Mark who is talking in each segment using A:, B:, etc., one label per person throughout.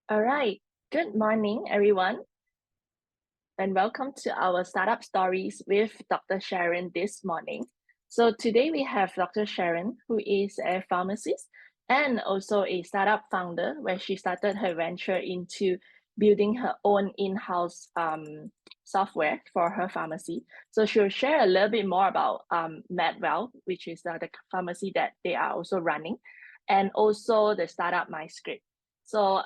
A: All right. Good morning, everyone, and welcome to our Startup Stories with Dr. Sharon this morning. So today we have Dr. Sharon, who is a pharmacist and also a startup founder, where she started her venture into building her own in-house software for her pharmacy. So she'll share a little bit more about MedWell, which is the pharmacy that they are also running, and also the startup MyScripts. So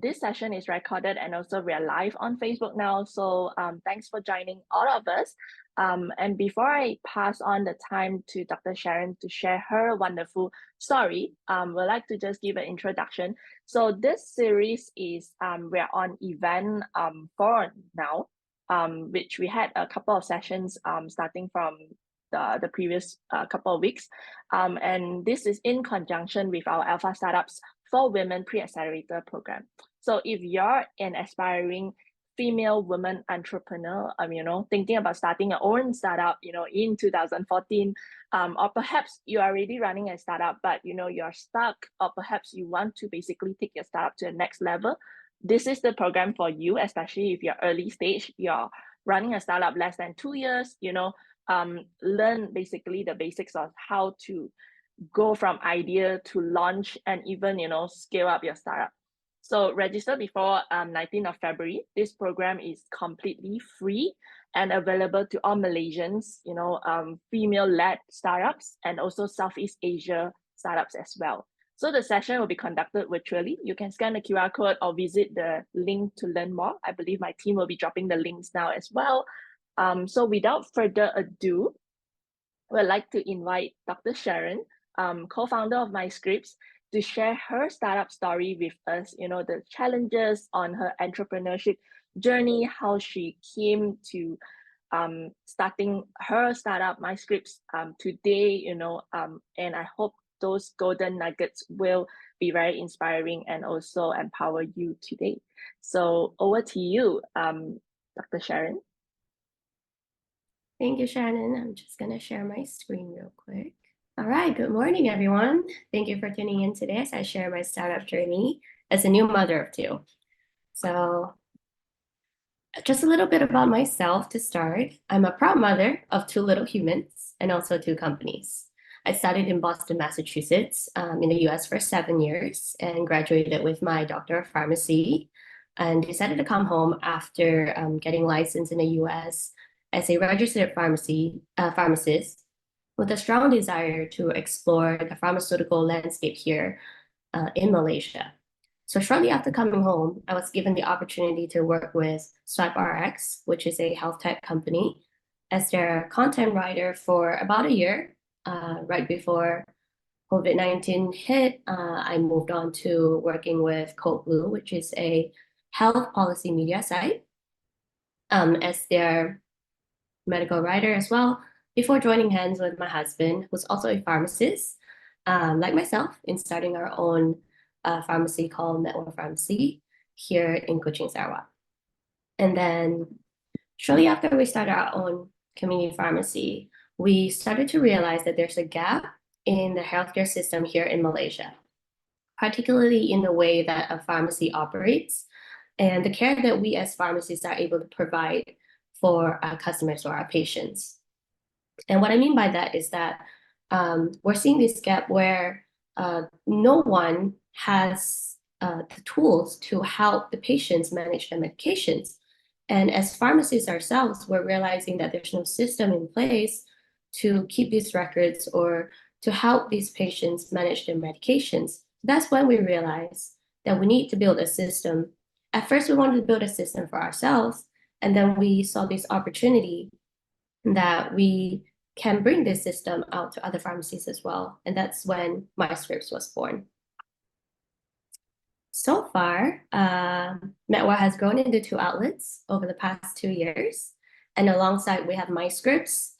A: this session is recorded and also we are live on Facebook now. So thanks for joining all of us. And before I pass on the time to Dr. Sharon to share her wonderful story, we'd like to just give an introduction. So this series is we're on event 4 now, which we had a couple of sessions starting from the previous couple of weeks. And this is in conjunction with our Alpha Startups for Women Pre-Accelerator program. So if you're an aspiring female woman entrepreneur, thinking about starting your own startup, in 2014, or perhaps you're already running a startup, but you're stuck, or perhaps you want to basically take your startup to the next level, this is the program for you, especially if you're early stage, you're running a startup less than 2 years, learn basically the basics of how to go from idea to launch and even scale up your startup. So register before 19th of February. This program is completely free and available to all Malaysians, female-led startups and also Southeast Asia startups as well. So the session will be conducted virtually. You can scan the QR code or visit the link to learn more. I believe my team will be dropping the links now as well. So without further ado, we'd like to invite Dr. Sharon, co-founder of MyScripts, to share her startup story with us, the challenges on her entrepreneurship journey, how she came to starting her startup, MyScripts, today, and I hope those golden nuggets will be very inspiring and also empower you today. So over to you, Dr. Sharon.
B: Thank you, Shannon. I'm just going to share my screen real quick. All right, good morning, everyone. Thank you for tuning in today as I share my startup journey as a new mother of 2. So just a little bit about myself to start. I'm a proud mother of 2 little humans and also 2 companies. I studied in Boston, Massachusetts, in the US for 7 years and graduated with my Doctor of Pharmacy and decided to come home after getting licensed in the US as a registered pharmacist with a strong desire to explore the pharmaceutical landscape here in Malaysia. So shortly after coming home, I was given the opportunity to work with SwipeRx, which is a health tech company, as their content writer for about a year. Right before COVID-19 hit, I moved on to working with Code Blue, which is a health policy media site, as their medical writer as well, before joining hands with my husband, who's also a pharmacist, like myself, in starting our own pharmacy called MedWell Pharmacy here in Kuching, Sarawak. And then shortly after we started our own community pharmacy, we started to realize that there's a gap in the healthcare system here in Malaysia, particularly in the way that a pharmacy operates and the care that we as pharmacists are able to provide for our customers or our patients. And what I mean by that is that we're seeing this gap where no one has the tools to help the patients manage their medications. And as pharmacists ourselves, we're realizing that there's no system in place to keep these records or to help these patients manage their medications. That's when we realized that we need to build a system. At first, we wanted to build a system for ourselves, and then we saw this opportunity that we can bring this system out to other pharmacies as well. And that's when MyScripts was born. So far, MedWell has grown into 2 outlets over the past 2 years. And alongside, we have MyScripts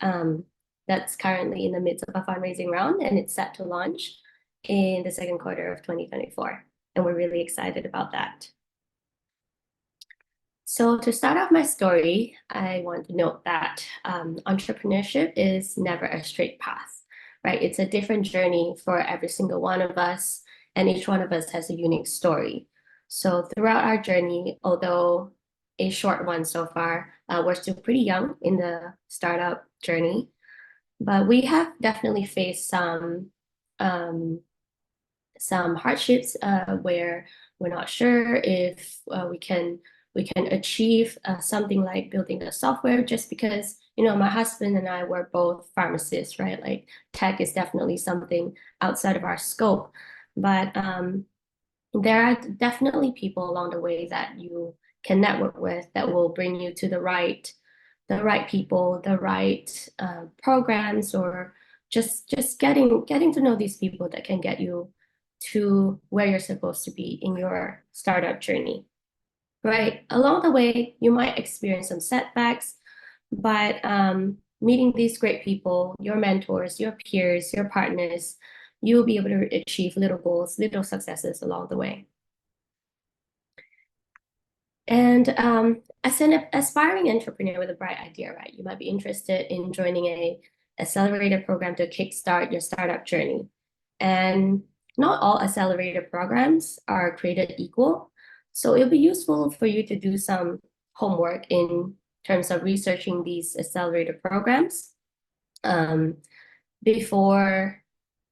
B: that's currently in the midst of a fundraising round, and it's set to launch in the second quarter of 2024. And we're really excited about that. So to start off my story, I want to note that entrepreneurship is never a straight path, right? It's a different journey for every single one of us, and each one of us has a unique story. So throughout our journey, although a short one so far, we're still pretty young in the startup journey, but we have definitely faced um, some hardships where we're not sure if we can achieve something like building a software just because my husband and I were both pharmacists, right? Like tech is definitely something outside of our scope, but there are definitely people along the way that you can network with that will bring you to the right people, the right programs, or just getting to know these people that can get you to where you're supposed to be in your startup journey. Right. Along the way, you might experience some setbacks, but meeting these great people, your mentors, your peers, your partners, you'll be able to achieve little goals, little successes along the way. And as an aspiring entrepreneur with a bright idea, right, you might be interested in joining a accelerator program to kickstart your startup journey. And not all accelerator programs are created equal. So it'll be useful for you to do some homework in terms of researching these accelerator programs um, before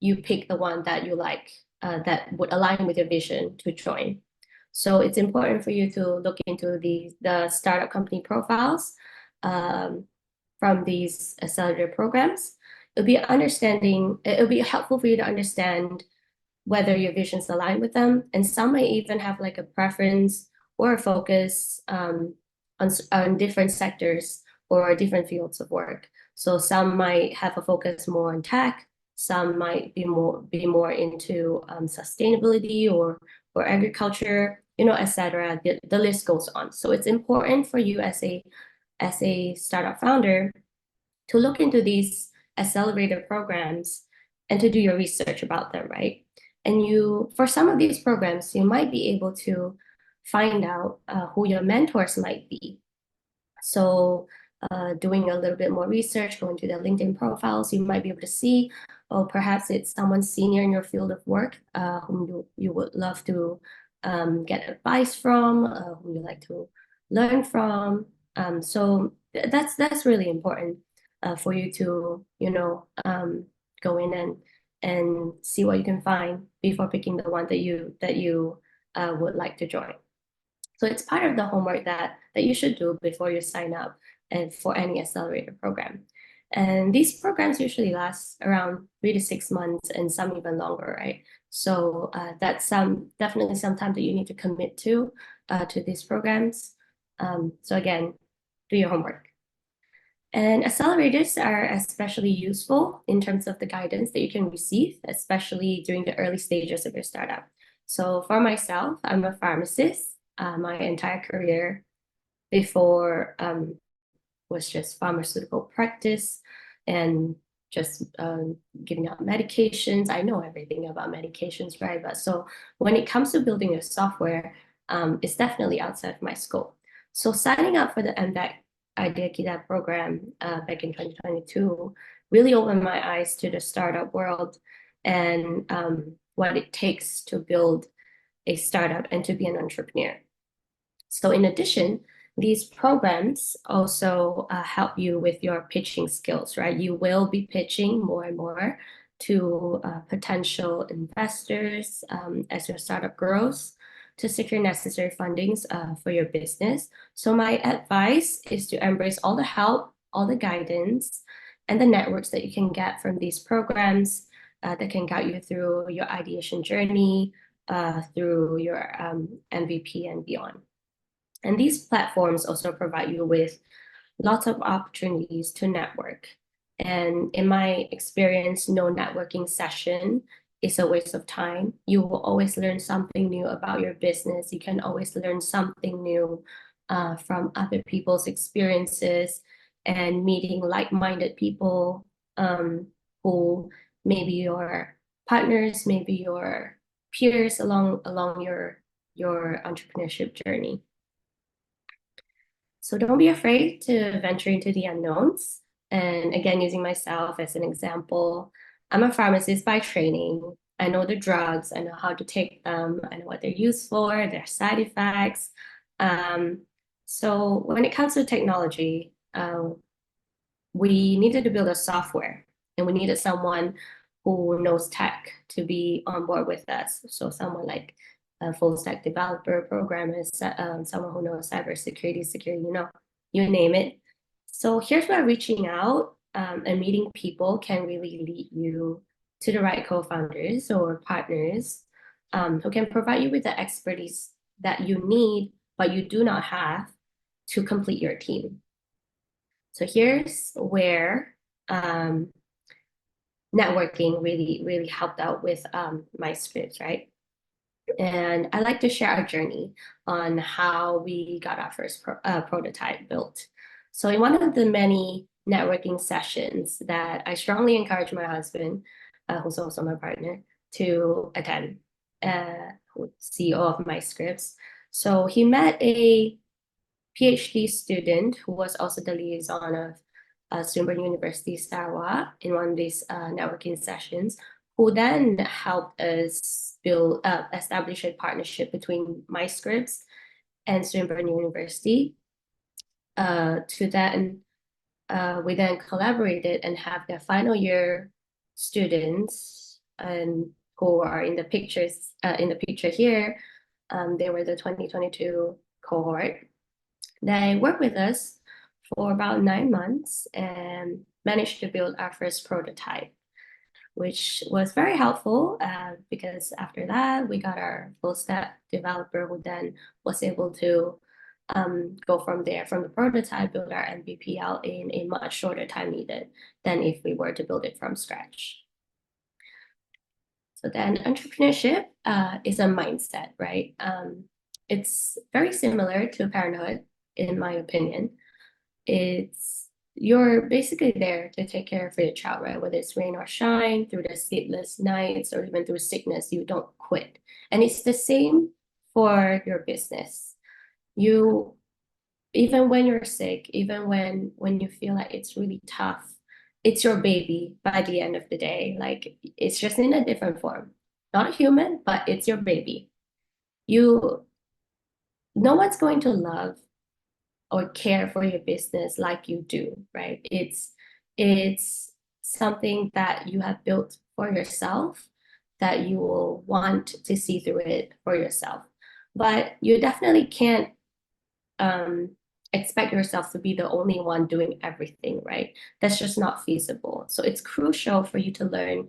B: you pick the one that you like, that would align with your vision to join. So it's important for you to look into the startup company profiles um, from these accelerator programs. It'll be helpful for you to understand whether your visions align with them. And some may even have like a preference or a focus on different sectors or different fields of work. So some might have a focus more on tech, some might be more into sustainability or agriculture, etc. The list goes on. So it's important for you as a startup founder to look into these accelerator programs and to do your research about them, right? And for some of these programs, you might be able to find out who your mentors might be. So doing a little bit more research, going to their LinkedIn profiles, you might be able to see, or perhaps it's someone senior in your field of work whom you would love to get advice from, who you like to learn from. So that's really important for you to, go in and see what you can find before picking the one that you would like to join. So it's part of the homework that you should do before you sign up and for any accelerator program. And these programs usually last around 3 to 6 months and some even longer, right? So that's definitely some time that you need to commit to these programs. So again, do your homework. And accelerators are especially useful in terms of the guidance that you can receive, especially during the early stages of your startup. So for myself, I'm a pharmacist. My entire career before was just pharmaceutical practice and just giving out medications. I know everything about medications, right? But so when it comes to building a software, it's definitely outside of my scope. So signing up for the MBAC Idea Kita program back in 2022 really opened my eyes to the startup world and what it takes to build a startup and to be an entrepreneur. So in addition, these programs also help you with your pitching skills, right? You will be pitching more and more to potential investors as your startup grows to secure necessary fundings for your business. So my advice is to embrace all the help, all the guidance, and the networks that you can get from these programs that can guide you through your ideation journey, through your MVP and beyond. And these platforms also provide you with lots of opportunities to network. And in my experience, no networking session is a waste of time. You will always learn something new about your business. You can always learn something new from other people's experiences and meeting like-minded people who maybe your partners, maybe your peers along your entrepreneurship journey. So don't be afraid to venture into the unknowns. And again, using myself as an example, I'm a pharmacist by training. I know the drugs, I know how to take them, I know what they're used for, their side effects. So when it comes to technology, we needed to build a software and we needed someone who knows tech to be on board with us. So someone like a full stack developer, programmer, someone who knows cybersecurity, security, you name it. So here's where reaching out and meeting people can really lead you to the right co-founders or partners who can provide you with the expertise that you need, but you do not have to complete your team. So here's where networking really helped out with MyScripts, right? And I like to share our journey on how we got our first prototype built. So in one of the many networking sessions that I strongly encourage my husband, who's also my partner, to attend, CEO of MyScripts. So he met a PhD student who was also the liaison of Swinburne University Sarawak in one of these networking sessions, who then helped us establish a partnership between MyScripts and Swinburne University. We then collaborated and have their final year students and who are in the picture here. They were the 2022 cohort. They worked with us for about 9 months and managed to build our first prototype, which was very helpful because after that, we got our full stack developer who then was able to go from there, from the prototype, build our MVP out in a much shorter time needed than if we were to build it from scratch. So then entrepreneurship is a mindset, right? It's very similar to parenthood, in my opinion. You're basically there to take care of your child, right? Whether it's rain or shine, through the sleepless nights, or even through sickness, you don't quit. And it's the same for your business. You, even when you're sick, even when you feel like it's really tough, it's your baby by the end of the day. Like it's just in a different form. Not a human, but it's your baby. No one's going to love or care for your business like you do, right? It's something that you have built for yourself that you will want to see through it for yourself. But you definitely can't expect yourself to be the only one doing everything, right? That's just not feasible. So it's crucial for you to learn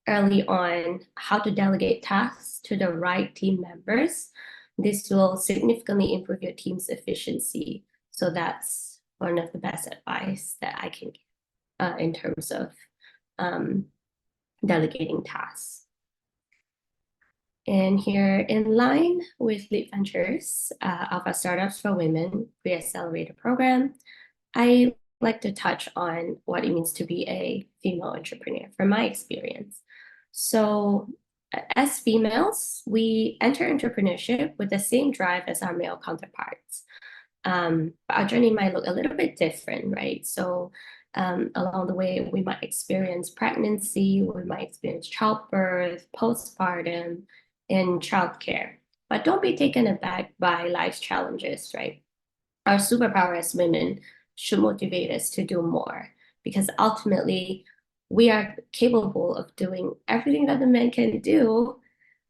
B: early on how to delegate tasks to the right team members. This will significantly improve your team's efficiency. So that's one of the best advice that I can give in terms of delegating tasks. And here, in line with Leap Ventures, Alpha Startups for Women Pre-Accelerator program, I like to touch on what it means to be a female entrepreneur from my experience. So as females, we enter entrepreneurship with the same drive as our male counterparts. Our journey might look a little bit different, right? So along the way, we might experience pregnancy, we might experience childbirth, postpartum, and childcare. But don't be taken aback by life's challenges, right? Our superpower as women should motivate us to do more because ultimately we are capable of doing everything that the men can do.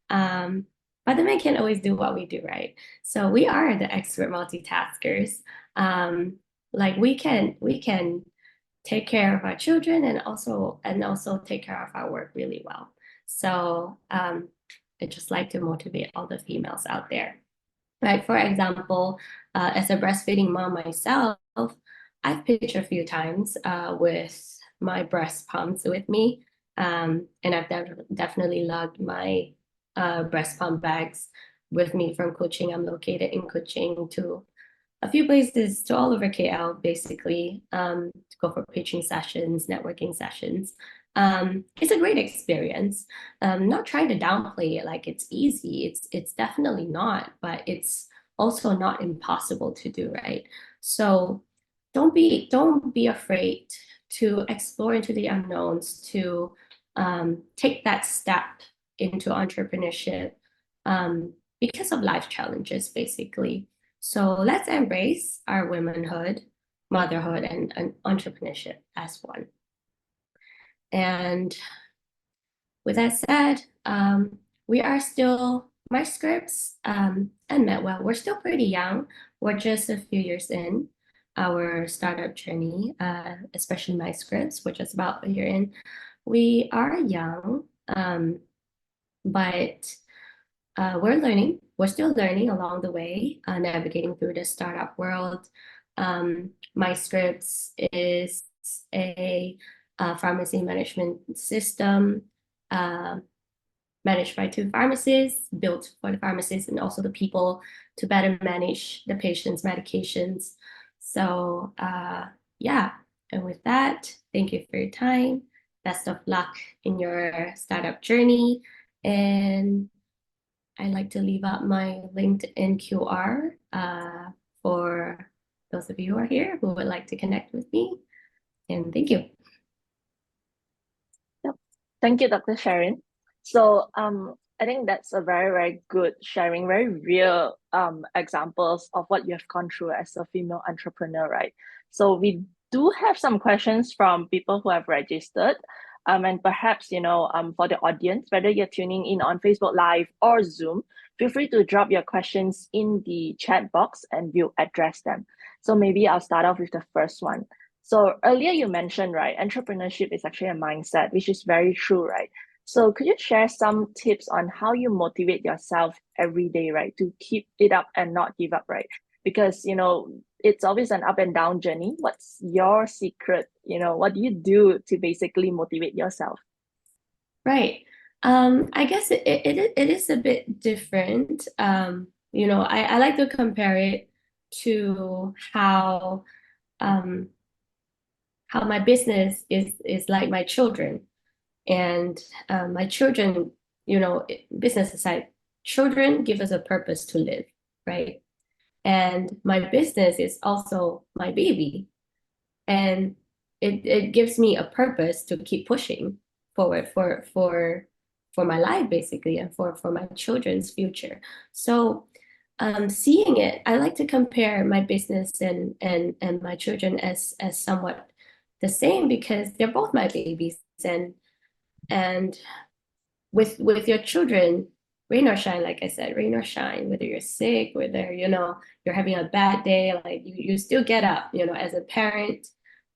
B: But the men can't always do what we do, right? So we are the expert multitaskers. Like we can take care of our children and also take care of our work really well. So I just like to motivate all the females out there. Right. For example, as a breastfeeding mom myself, I've pitched a few times with my breast pumps with me. And I've definitely lugged my breast pump bags with me from Kuching. I'm located in Kuching to a few places to all over KL, basically, to go for pitching sessions, networking sessions. It's a great experience. Not trying to downplay it like it's easy. It's definitely not, but it's also not impossible to do, right? So don't be afraid to explore into the unknowns, to take that step into entrepreneurship because of life challenges, basically. So let's embrace our womanhood, motherhood, and entrepreneurship as one. And with that said, we are still MyScripts and Metwell. We're still pretty young. We're just a few years in our startup journey, especially MyScripts, which is about a year in. We are young, but we're learning. We're still learning along the way, navigating through the startup world. MyScripts is a pharmacy management system managed by two pharmacists, built for the pharmacists and also the people to better manage the patient's medications. So yeah, and with that, thank you for your time. Best of luck in your startup journey. And I'd like to leave out my LinkedIn QR for those of you who are here who would like to connect with me. And thank you.
A: Yep. Thank you, Dr. Sharon. So I think that's a very, very good sharing, very real examples of what you have gone through as a female entrepreneur, right? So we do have some questions from people who have registered. And perhaps, for the audience, whether you're tuning in on Facebook Live or Zoom, feel free to drop your questions in the chat box and we'll address them. So maybe I'll start off with the first one. So earlier you mentioned, right, entrepreneurship is actually a mindset, which is very true, right? So could you share some tips on how you motivate yourself every day, right, to keep it up and not give up, right? Because, it's always an up and down journey. What's your secret? What do you do to basically motivate yourself?
B: Right. I guess it is a bit different. I like to compare it to um, how my business is like my children. And my children, business aside, children give us a purpose to live, right? And my business is also my baby. And it gives me a purpose to keep pushing forward for my life basically and for my children's future. So seeing it, I like to compare my business and my children as somewhat the same because they're both my babies and with your children, rain or shine, like I said, rain or shine, whether you're sick, whether you're having a bad day, like you still get up, as a parent,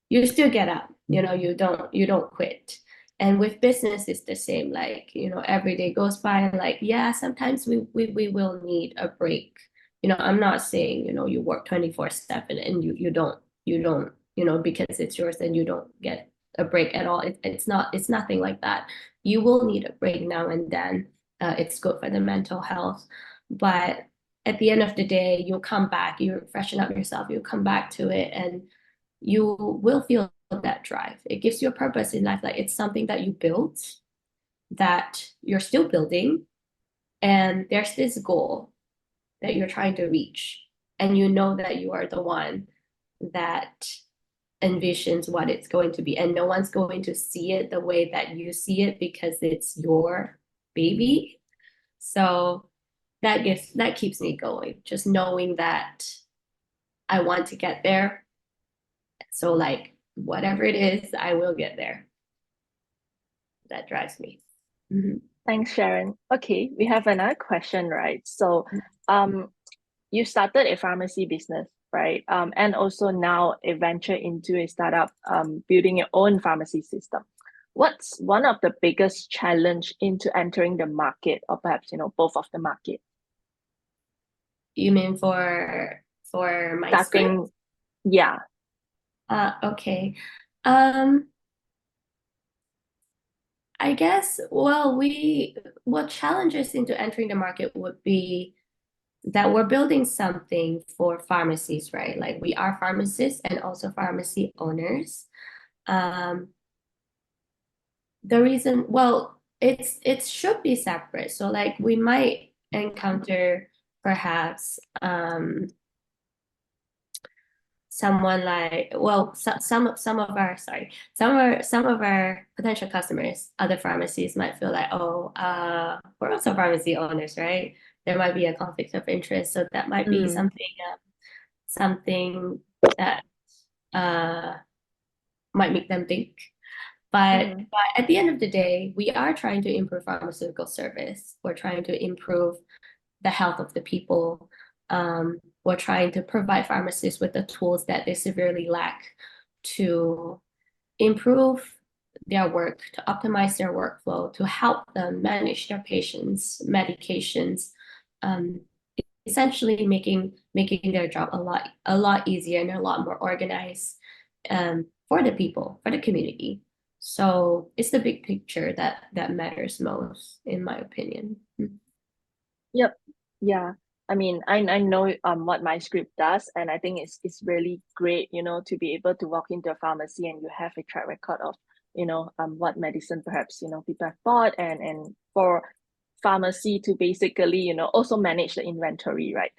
B: you still get up, you don't quit. And with business it's the same, like, every day goes by, like, yeah, sometimes we will need a break. I'm not saying, you work 24/7 and you don't, because it's yours and you don't get a break at all. It's nothing like that. You will need a break now and then. It's good for the mental health. But at the end of the day, you'll come back, you freshen up yourself, you come back to it, and you will feel that drive. It gives you a purpose in life. Like it's something that you built, that you're still building, and there's this goal that you're trying to reach. And you know that you are the one that envisions what it's going to be. And no one's going to see it the way that you see it because it's your baby. So that keeps me going, just knowing that I want to get there. So like whatever it is, I will get there. That drives me. Mhm.
A: Thanks, Sharon. Okay, we have another question, right? So, you started a pharmacy business, right? And also now a venture into a startup, building your own pharmacy system. What's one of the biggest challenge into entering the market, or perhaps, both of the market?
B: You mean for my script?
A: Starting, yeah.
B: Okay. I guess, well, what challenges into entering the market would be that we're building something for pharmacies, right? Like we are pharmacists and also pharmacy owners. Um, the reason, well, it should be separate. So like we might encounter perhaps someone like, well, some of our some of our potential customers, other pharmacies might feel like, oh, we're also pharmacy owners, right? There might be a conflict of interest, so that might be
A: Mm,
B: something that uh might make them think.
A: mm-hmm,
B: But at the end of the day, we are trying to improve pharmaceutical service. We're trying to improve the health of the people. We're trying to provide pharmacists with the tools that they severely lack to improve their work, to optimize their workflow, to help them manage their patients' medications, um, essentially making their job a lot easier and a lot more organized for the people, for the community. So it's the big picture that matters most, in my opinion.
A: yep, yeah. I mean, I know what MyScript does, and I think it's really great, to be able to walk into a pharmacy and you have a track record of, what medicine perhaps, people have bought, and for pharmacy to basically, also manage the inventory, right?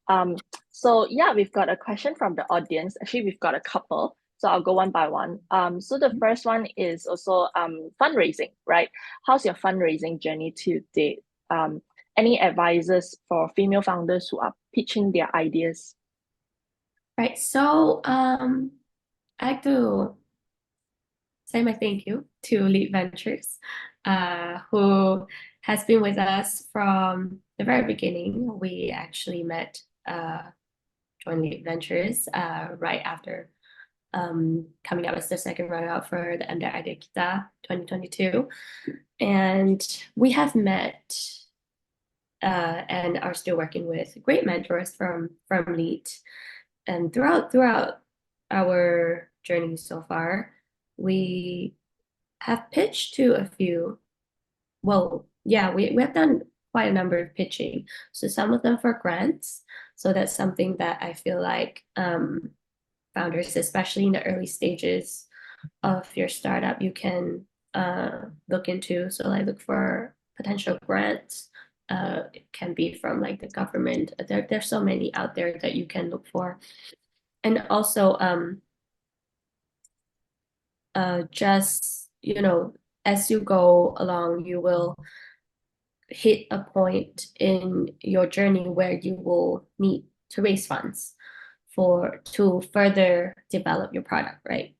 A: Um, so yeah, we've got a question from the audience. Actually, we've got a couple. So I'll go one by one. So the first one is also fundraising, right? How's your fundraising journey to date? Any advisors for female founders who are pitching their ideas?
B: Right. So I like to say my thank you to Lead Ventures, who has been with us from the very beginning. We actually met joined Lead Ventures right after coming up as the second runner-up for the Anda Ide Kita 2022. And we have met and are still working with great mentors from Lead. And throughout our journey so far, we have pitched to a few. Well, yeah, we have done quite a number of pitching. So some of them for grants. So that's something that I feel like founders, especially in the early stages of your startup, you can look into. So like look for potential grants. It can be from like the government. There's so many out there that you can look for. And also just, as you go along, you will hit a point in your journey where you will need to raise funds to further develop your product, right?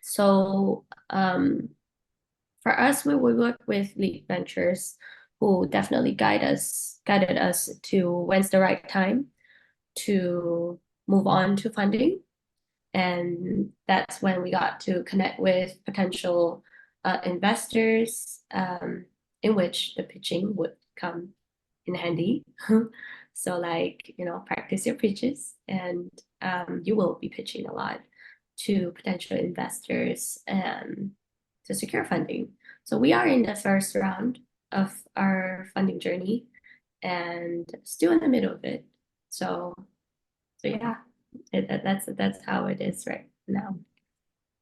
B: So for us, we will work with Lead Ventures, who definitely guided us to when's the right time to move on to funding. And that's when we got to connect with potential investors, in which the pitching would come in handy. So like, practice your pitches, and you will be pitching a lot to potential investors to secure funding. So we are in the first round of our funding journey and still in the middle of it. So yeah, that's how it is right now.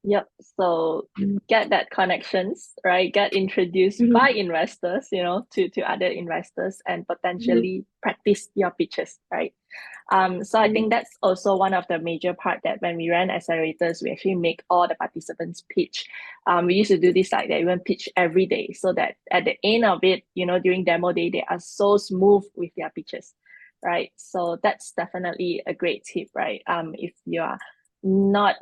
A: Yep. So get that connections, right? Get introduced by
B: Mhm.
A: investors, to other investors and
B: Mhm.
A: potentially practice your pitches, right? So I think
B: Mhm.
A: that's also one of the major part that when we ran accelerators, we actually make all the participants pitch. We used to do this like they even pitch every day so that at the end of it, during demo day, they are so smooth with their pitches, right? So that's definitely a great tip, right? If you are not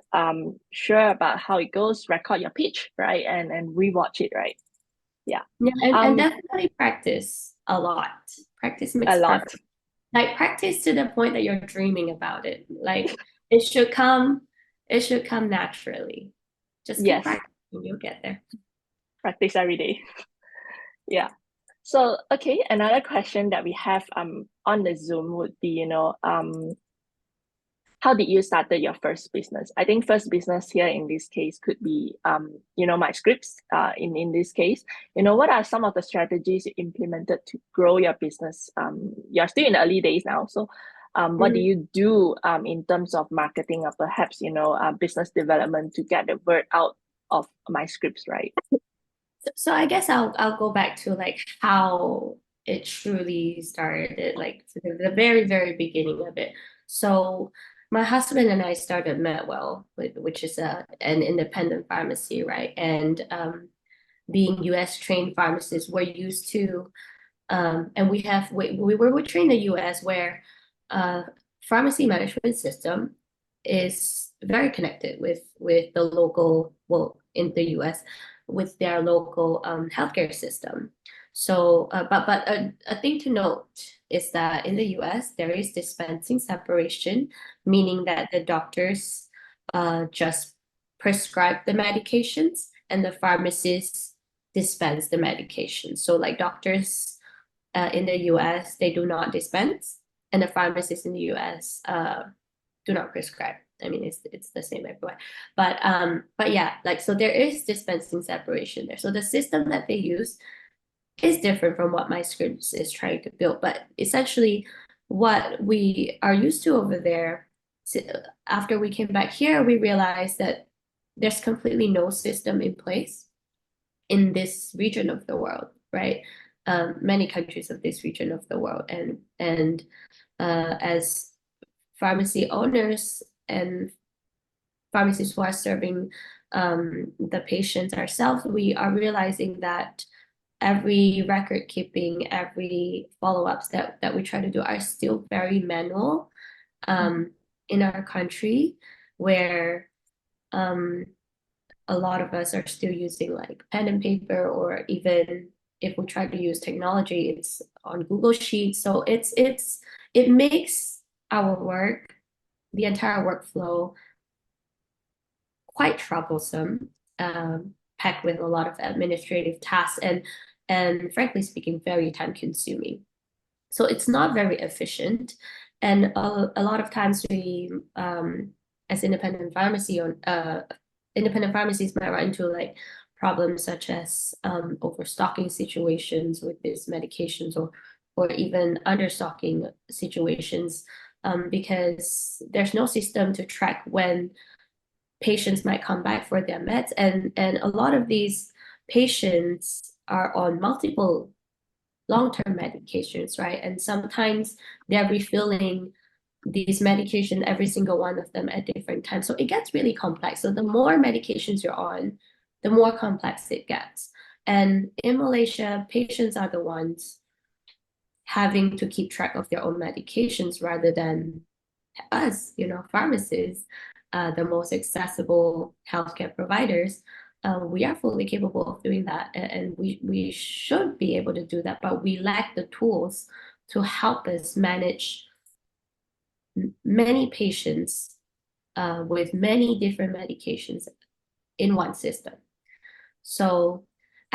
A: sure about how it goes, record your pitch, right? And rewatch it, right? Yeah.
B: Yeah, and
A: Um,
B: definitely practice a lot. Practice
A: a
B: makes
A: lot.
B: perfect. Like practice to the point that you're dreaming about it. Like it should come, it should come naturally. Just keep
A: Yes,
B: practicing, you'll get there.
A: practice every day. Yeah. So, okay, another question that we have on the Zoom would be, how did you started your first business? I think first business here in this case could be MyScripts in this case. What are some of the strategies you implemented to grow your business? You're still in the early days now, so what do
B: Mhm.
A: you do in terms of marketing or perhaps business development to get the word out of MyScripts, right?
B: So I guess I'll go back to like how it truly started, like the very, very beginning of it. So my husband and I started Medwell, which is an independent pharmacy, right? And being US trained pharmacists, we're used to, and we trained in the US where pharmacy management system is very connected with the local, well, in the US, with their local healthcare system. So, but a thing to note is that in the US, there is dispensing separation, meaning that the doctors just prescribe the medications and the pharmacists dispense the medication. So like doctors in the US, they do not dispense, and the pharmacists in the US do not prescribe. I mean, it's the same everywhere. But yeah, like so there is dispensing separation there. So the system that they use is different from what MyScripts is trying to build. But essentially, what we are used to over there, after we came back here, we realized that there's completely no system in place in this region of the world, right? Many countries of this region of the world, and as pharmacy owners and pharmacists who are serving the patients ourselves, we are realizing that every record keeping, every follow-ups that we try to do are still very manual in our country, where a lot of us are still using like pen and paper, or even if we try to use technology, it's on Google Sheets. So it makes our work, the entire workflow, quite troublesome, packed with a lot of administrative tasks, and frankly speaking, very time consuming. So it's not very efficient. And a lot of times we, as independent pharmacies might run into like problems such as overstocking situations with these medications, or even understocking situations, because there's no system to track when patients might come back for their meds, and a lot of these patients are on multiple long-term medications, right? And sometimes they're refilling these medication, every single one of them at different times. So it gets really complex. So the more medications you're on, the more complex it gets. And in Malaysia, patients are the ones having to keep track of their own medications rather than us, pharmacists, the most accessible healthcare providers. We are fully capable of doing that, and we should be able to do that, but we lack the tools to help us manage many patients with many different medications in one system. So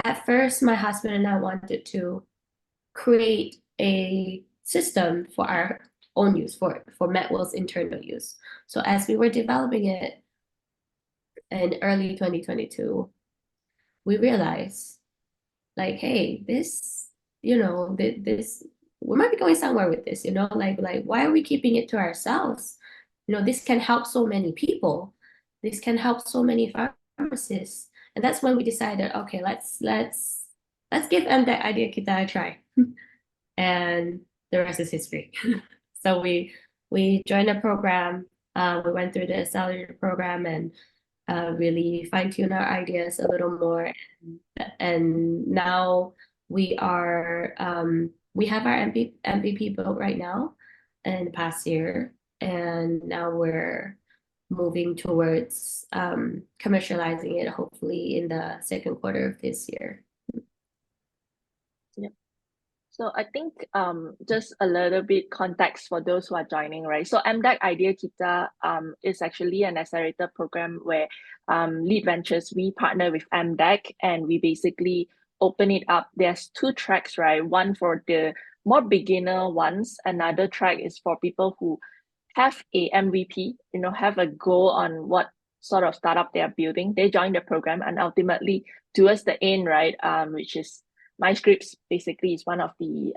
B: at first, my husband and I wanted to create a system for our own use, for Medwell's internal use. So as we were developing it in early 2022, we realized, like, hey, this, this, we might be going somewhere with this, like why are we keeping it to ourselves? This can help so many people. This can help so many pharmacists. And that's when we decided, okay, let's give that idea a try. And the rest is history. So we joined a program. We went through the accelerator program and really fine-tune our ideas a little more. And now we are we have our MVP built right now in the past year, and now we're moving towards commercializing it hopefully in the second quarter of this year.
A: So I think just a little bit context for those who are joining, right? So MDAC Idea Kita is actually an accelerator program where Lead Ventures, we partner with MDAC and we basically open it up. There's two tracks, right? One for the more beginner ones. Another track is for people who have a MVP, have a goal on what sort of startup they are building. They join the program, and ultimately towards the end, right, which is MyScripts basically is one of the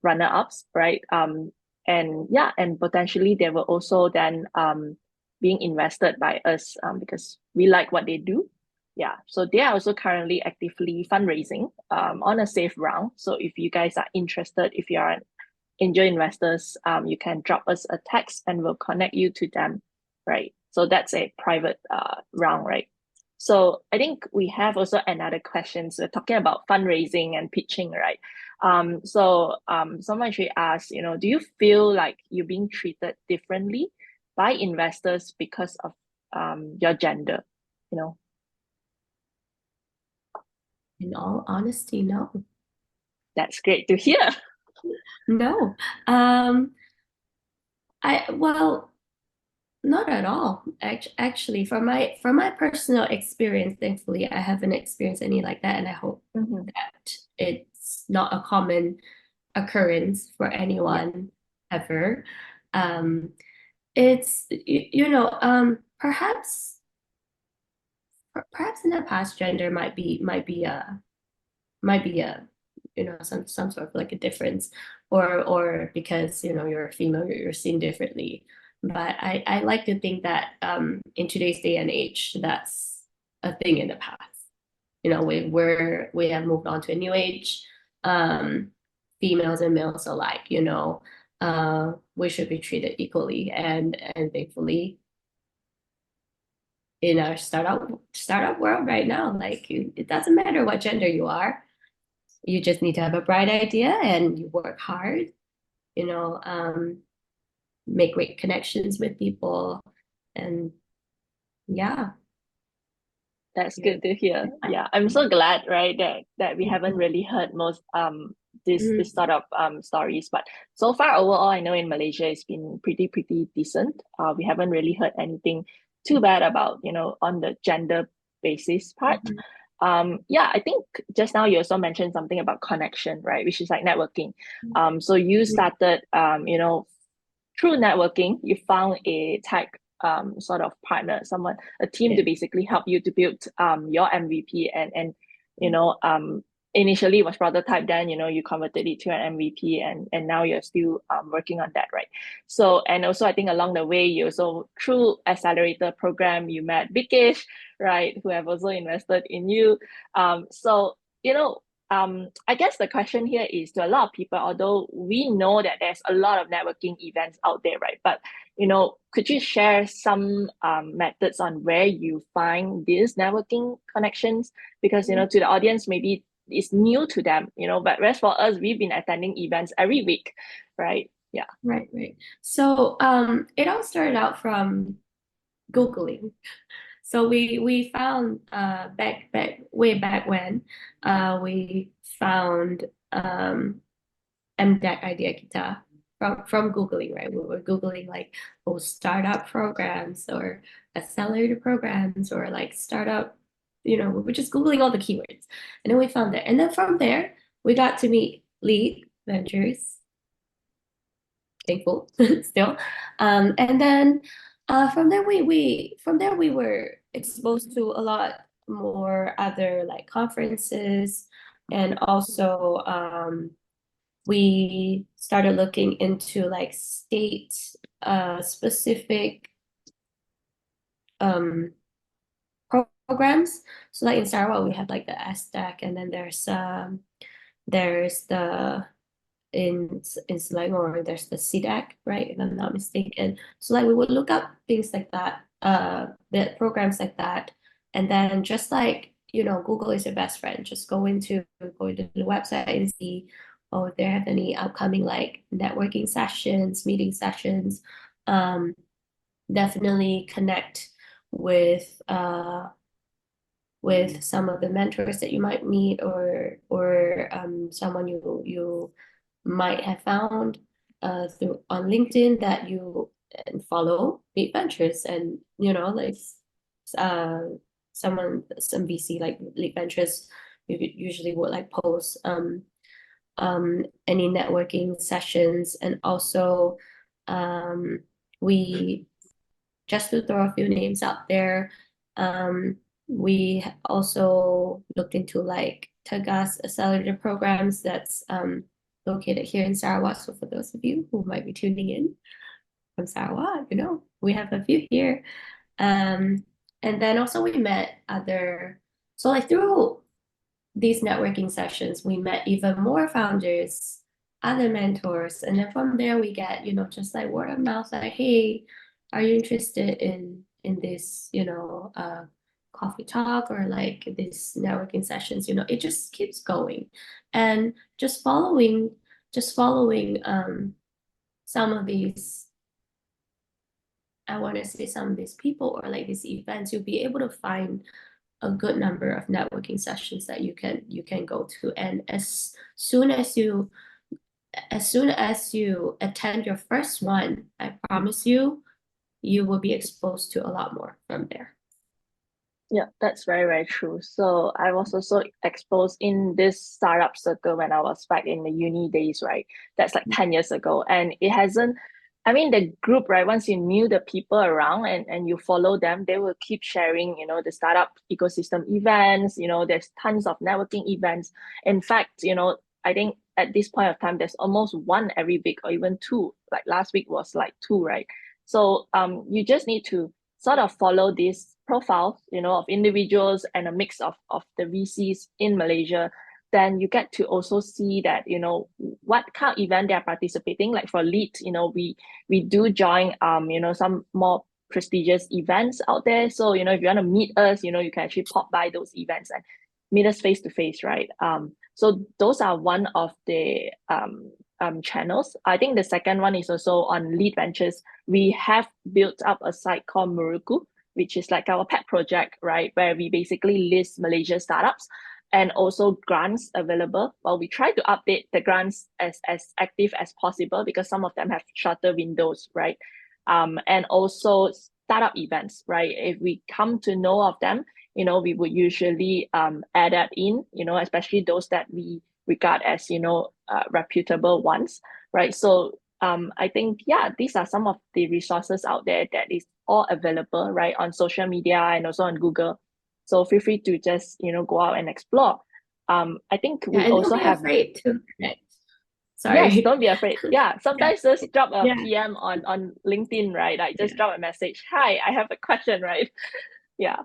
A: runner-ups, right? And potentially they will also then being invested by us because we like what they do. Yeah, so they are also currently actively fundraising on a safe round. So if you guys are interested, if you are angel investors, you can drop us a text and we'll connect you to them, right? So that's a private round, right? So I think we have also another question. So talking about fundraising and pitching, right? Someone actually asked, do you feel like you're being treated differently by investors because of your gender?
B: In all honesty, no.
A: That's great to hear.
B: No. Well, not at all. Actually, from my personal experience, thankfully, I haven't experienced any like that, and I hope
A: Mhm.
B: that it's not a common occurrence for
A: Yeah.
B: anyone ever. Um, it's perhaps in the past, gender might be a some sort of like a difference, or because you're a female, you're seen differently. But I like to think that in today's day and age, that's a thing in the past. We have moved on to a new age. um Females and males alike, we should be treated equally, and thankfully in our startup world right now, like, it doesn't matter what gender you are. You just need to have a bright idea and you work hard, you know, um, make great connections with people. And yeah,
A: That's
B: yeah.
A: good to hear. Yeah, I'm so glad, right, that we haven't
B: Mhm.
A: really heard most this
B: Mhm.
A: sort of stories. But so far overall, I know in Malaysia it's been pretty decent. We haven't really heard anything too bad about, on the gender basis part.
B: Mhm.
A: Yeah, I think just now you also mentioned something about connection, right? Which is like networking. So you
B: Mhm.
A: started through networking, you found a tech sort of partner, someone, a team
B: Yeah.
A: to basically help you to build your MVP and you know initially it was prototype, then you converted it to an MVP and now you're still working on that, right? So and also I think along the way you also through accelerator program you met Biggish, right, who have also invested in you. So I guess the question here is to a lot of people, although we know that there's a lot of networking events out there, right? But, could you share some methods on where you find these networking connections? Because, to the audience, maybe it's new to them, but whereas for us, we've been attending events every week, right? Yeah.
B: Right, right. So it all started out from Googling. So we found back way back when we found MDEC idea kita from Googling, right? We were Googling like, oh, startup programs or accelerator programs or like startup, we were just Googling all the keywords. And then we found it. And then from there, we got to meet Lee Ventures, thankful still. And then from there we were exposed to a lot more other like conferences, and also we started looking into like state specific um programs. So like in Sarawak we have like the SDAC, and then there's the in Selangor there's the CDAC, right? If I'm not mistaken. So like we would look up things like that, the programs like that, and then just like Google is your best friend. Just go into the website and see, oh, if they have any upcoming like networking sessions, meeting sessions. Um, Definitely connect with some of the mentors that you might meet, or someone you might have found through on LinkedIn that you follow Big Ventures, and like uh some VC like Lead Ventures usually would like post any networking sessions. And also we just to throw a few names out there, we also looked into like Tagas accelerator programs that's located here in Sarawak. So for those of you who might be tuning in from Sarawak, we have a few here. And then also we met so like through these networking sessions, we met even more founders other mentors. And then from there we get, just like word of mouth, like, hey, are you interested in this, coffee talk or like this networking sessions? It just keeps going. And just following some of these, I want to say some of these people or like these events, you'll be able to find a good number of networking sessions that you can go to. And as soon as you attend your first one, I promise you will be exposed to a lot more from there.
A: Yeah, that's very, very true. So I was also exposed in this startup circle when I was back in the uni days, right? That's like 10 years ago. And it hasn't, I mean, the group, right? Once you knew the people around and you follow them, they will keep sharing, the startup ecosystem events, there's tons of networking events. In fact, I think at this point of time, there's almost one every week or even two. Like last week was like two, right? So you just need to sort of follow these profiles, of individuals and a mix of the VCs in Malaysia, then you get to also see that, what kind of event they're participating. Like for Lead, we do join, some more prestigious events out there. So, if you want to meet us, you can actually pop by those events and meet us face to face, right? So those are one of the channels. I think the second one is also on Lead Ventures. We have built up a site called Muruku, which is like our pet project, right? Where we basically list Malaysia startups and also grants available. Well, we try to update the grants as active as possible because some of them have shorter windows, right? And also startup events, right? If we come to know of them, we would usually add that in, especially those that we regard as, reputable ones, right? So I think, yeah, these are some of the resources out there that is all available, right, on social media and also on Google. So feel free to just, go out and explore. I think
B: Yeah,
A: we
B: and don't
A: also
B: be
A: have,
B: afraid to connect.
A: yes,
B: Sorry.
A: don't be afraid. Yeah,
B: Yeah,
A: sometimes just drop a
B: yeah,
A: PM on LinkedIn, right? Like just
B: yeah.
A: drop a message. Hi, I have a question, right? Yeah.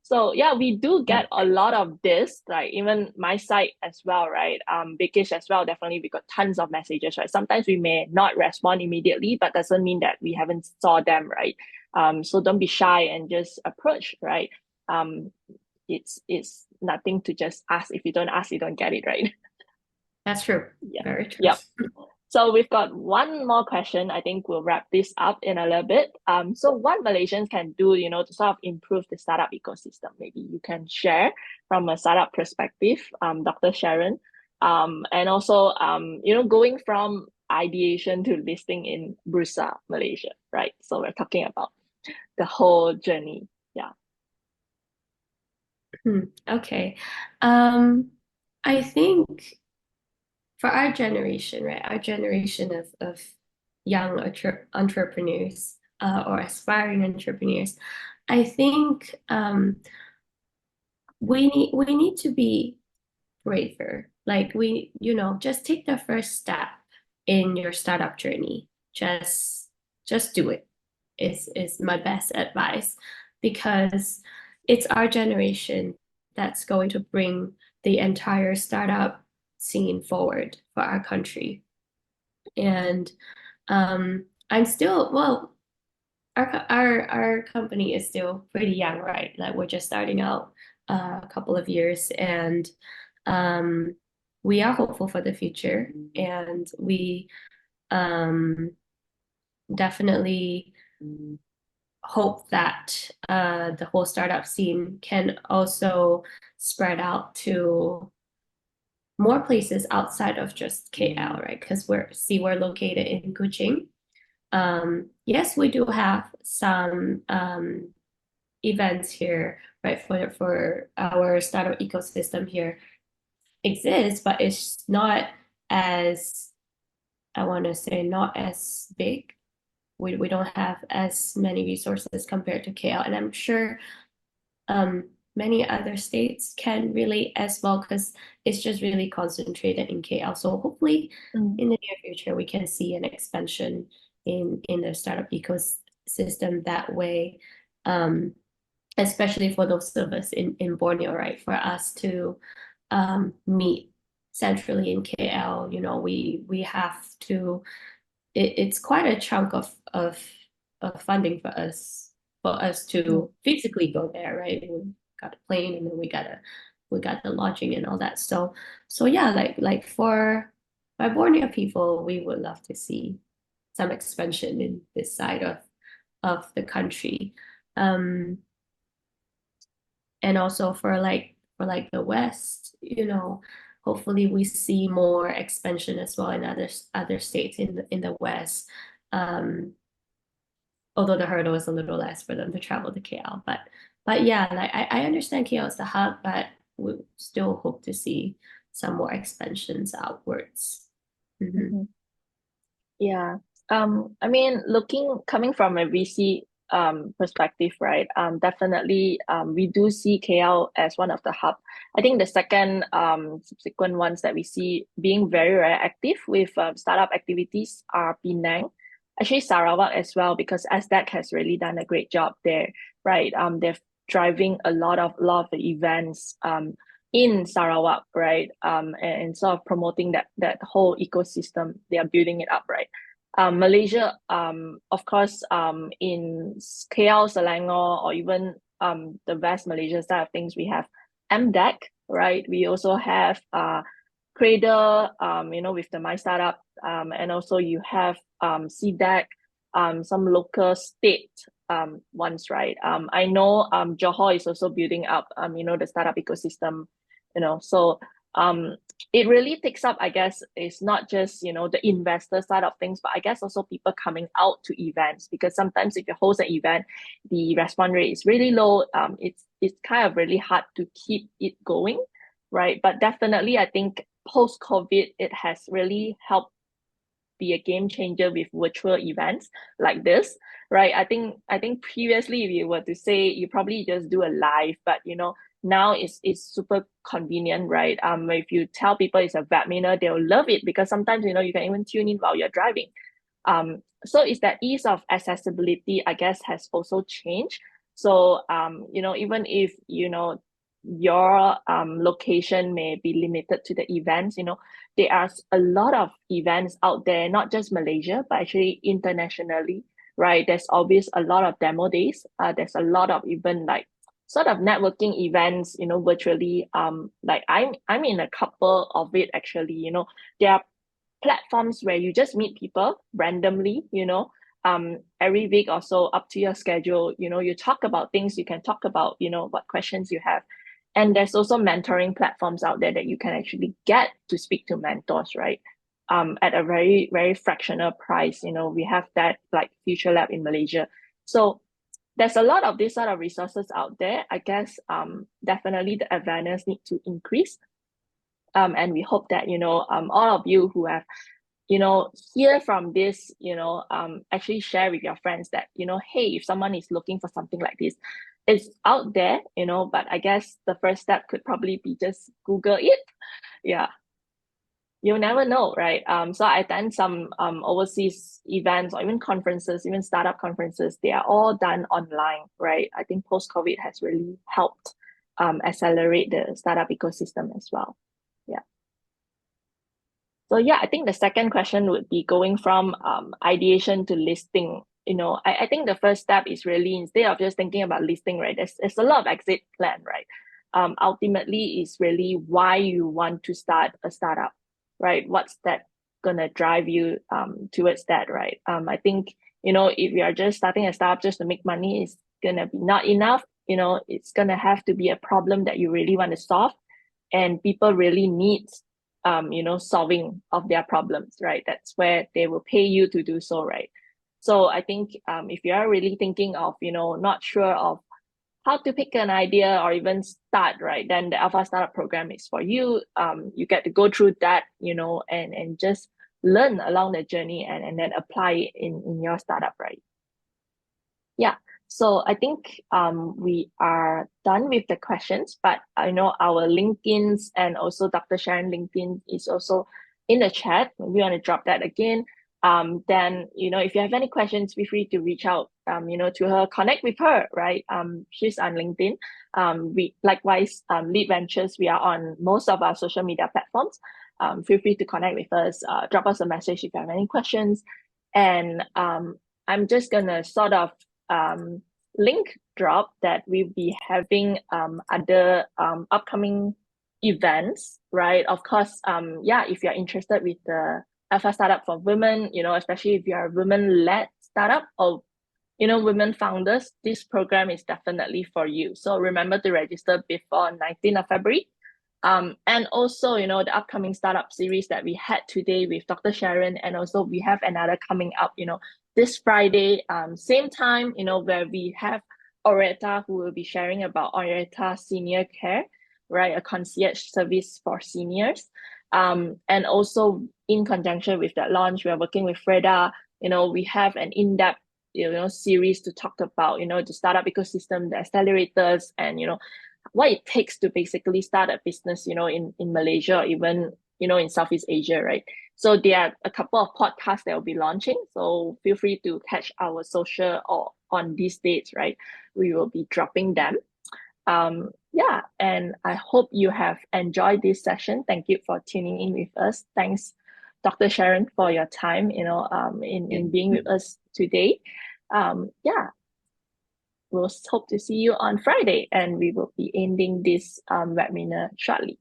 A: So yeah, we do get a lot of this, like even my site as well, right? Biggish as well, definitely we got tons of messages, right? Sometimes we may not respond immediately, but doesn't mean that we haven't saw them, right? So don't be shy and just approach, right? Um, it's nothing to just ask. If you don't ask, you don't get it, right?
B: That's true.
A: Yeah.
B: Very true.
A: Yep. So we've got one more question. I think we'll wrap this up in a little bit. So what Malaysians can do, to sort of improve the startup ecosystem? Maybe you can share from a startup perspective, Dr. Sharon. And also, going from ideation to listing in Bursa, Malaysia, right? So we're talking about the whole journey. Yeah.
B: Okay. I think for our generation, right? Our generation of young entrepreneurs or aspiring entrepreneurs, I think we need to be braver. Like just take the first step in your startup journey. Just do it. Is my best advice because it's our generation that's going to bring the entire startup scene forward for our country. And I'm still, well, our company is still pretty young, right? Like we're just starting out a couple of years, and um, we are hopeful for the future, and we um, definitely hope that the whole startup scene can also spread out to more places outside of just KL, right? Because we're located in Kuching. Yes, we do have some events here, right? For our startup ecosystem here exists, but it's not as, I want to say, not as big. We don't have as many resources compared to KL, and I'm sure many other states can relate as well because it's just really concentrated in KL. So hopefully
A: Mm.
B: in the near future we can see an expansion in the startup ecosystem that way. Especially for those of us in Borneo, right? For us to meet centrally in KL, we have to. It's quite a chunk of funding for us to physically go there, right? We got a plane, and then we got the lodging and all that. So yeah, like for my Borneo people, we would love to see some expansion in this side of the country. And also for the West, hopefully we see more expansion as well in other states in the West. Although the hurdle is a little less for them to travel to KL. But yeah, like I understand KL is the hub, but we still hope to see some more expansions outwards.
A: Mm-hmm. Yeah. I mean, coming from a VC perspective, right? Definitely we do see KL as one of the hub. I think the second subsequent ones that we see being very, very active with startup activities are Penang, actually Sarawak as well, because SDEC has really done a great job there, right? They're driving a lot of the events in Sarawak, right? And sort of promoting that whole ecosystem. They are building it up, right? Malaysia, of course, in KL, Selangor, or even the West Malaysia side of things, we have MDEC, right? We also have Cradle, with the My Startup, and also you have CDEC, some local state ones, right? I know Johor is also building up, the startup ecosystem, so it really takes up, I guess, it's not just, the investor side of things, but I guess also people coming out to events, because sometimes if you host an event, the response rate is really low. It's kind of really hard to keep it going, right? But definitely, I think post-COVID, it has really helped be a game changer with virtual events like this, right? I think previously, if you were to say, you probably just do a live, but now it's super convenient, right? If you tell people it's a webinar, they'll love it, because sometimes you can even tune in while you're driving. So it's that ease of accessibility, I guess, has also changed. So even if your location may be limited to the events, there are a lot of events out there, not just Malaysia, but actually internationally, right? There's always a lot of demo days. There's a lot of even like sort of networking events, virtually. Like I'm in a couple of it actually. There are platforms where you just meet people randomly, every week or so, up to your schedule. You talk about things, you can talk about, what questions you have. And there's also mentoring platforms out there that you can actually get to speak to mentors, right? At a very, very fractional price. We have that like Future Lab in Malaysia. So there's a lot of these sort of resources out there. I guess definitely the awareness need to increase. And we hope that, all of you who have, hear from this, actually share with your friends that, hey, if someone is looking for something like this, it's out there, but I guess the first step could probably be just Google it. Yeah. You'll never know, right? So I attend some overseas events or even conferences, even startup conferences. They are all done online, right? I think post-COVID has really helped accelerate the startup ecosystem as well. Yeah. So yeah, I think the second question would be going from ideation to listing. I think the first step is really, instead of just thinking about listing, right? There's a lot of exit plan, right? Ultimately, is really why you want to start a startup, right? What's that gonna drive you towards that, right? I think if you are just starting a startup just to make money, it's gonna be not enough. It's gonna have to be a problem that you really want to solve, and people really need solving of their problems, right? That's where they will pay you to do so, right? So I think if you are really thinking of, not sure of how to pick an idea or even start, right, then the Alpha Startup program is for you. You get to go through that, and just learn along the journey and then apply it in your startup, right? Yeah. So I think we are done with the questions, but I know our LinkedIn's and also Dr. Sharon LinkedIn is also in the chat. We want to drop that again. then, if you have any questions, feel free to reach out, to her, connect with her, right? She's on LinkedIn. We likewise, Lead Ventures, we are on most of our social media platforms. Feel free to connect with us, drop us a message if you have any questions. And I'm just gonna sort of link drop that we'll be having other upcoming events, right? Of course, if you're interested with the Alpha Startup for Women, especially if you're a women-led startup or women founders, this program is definitely for you. So remember to register before 19th of February. And also, the upcoming startup series that we had today with Dr. Sharon, and also we have another coming up, this Friday, same time, where we have Oretta who will be sharing about Oretta Senior Care, right? A concierge service for seniors. And also in conjunction with that launch, we are working with Freda. We have an in-depth series to talk about the startup ecosystem, the accelerators, and what it takes to basically start a business in Malaysia or even in Southeast Asia, right? So there are a couple of podcasts that will be launching, so feel free to catch our social or on these dates, right? We will be dropping them. And I hope you have enjoyed this session. Thank you for tuning in with us. Thanks, Dr. Sharon, for your time, in being with us today. We'll hope to see you on Friday, and we will be ending this webinar shortly.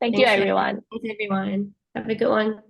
A: Thank you,
B: Thanks, Sharon.
A: everyone.
B: Thanks, everyone. Have a good one.